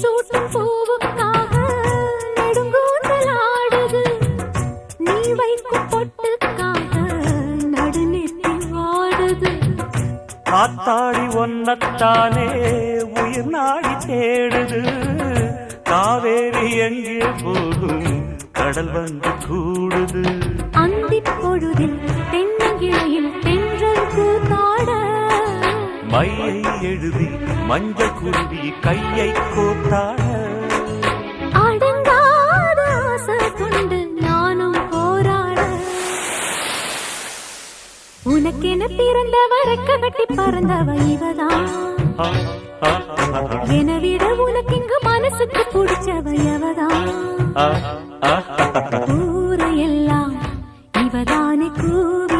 சூட்டும் பூவுக்காக நெடுங்கூந்தல் ஆடுது. நீ வைக்கும் பொட்டுக்காக நடுநெத்தி வாடுது. காத்தாடி ஒன்னத்தானே உயிர் நாடி தேடுது. காவேரி எங்கே போகும் கடல் வந்து கூடுது. அந்திப் பொழுதில் தென்னங்கிளையில் தென்றல் கூத்தாட மையை எழுதி மஞ்சள் குருவி கையை கோத்தாட. அடங்காத ஆசை கொண்டு நானும் போராட. உனக்கென பிறந்தவ ரெக்க கட்டி பறந்தவ இவதான். எனவிட உனக்கிங்கு மனசுக்கு பிடிச்சவ எவதான். ஊரையெல்லாம் இவதானே கூவ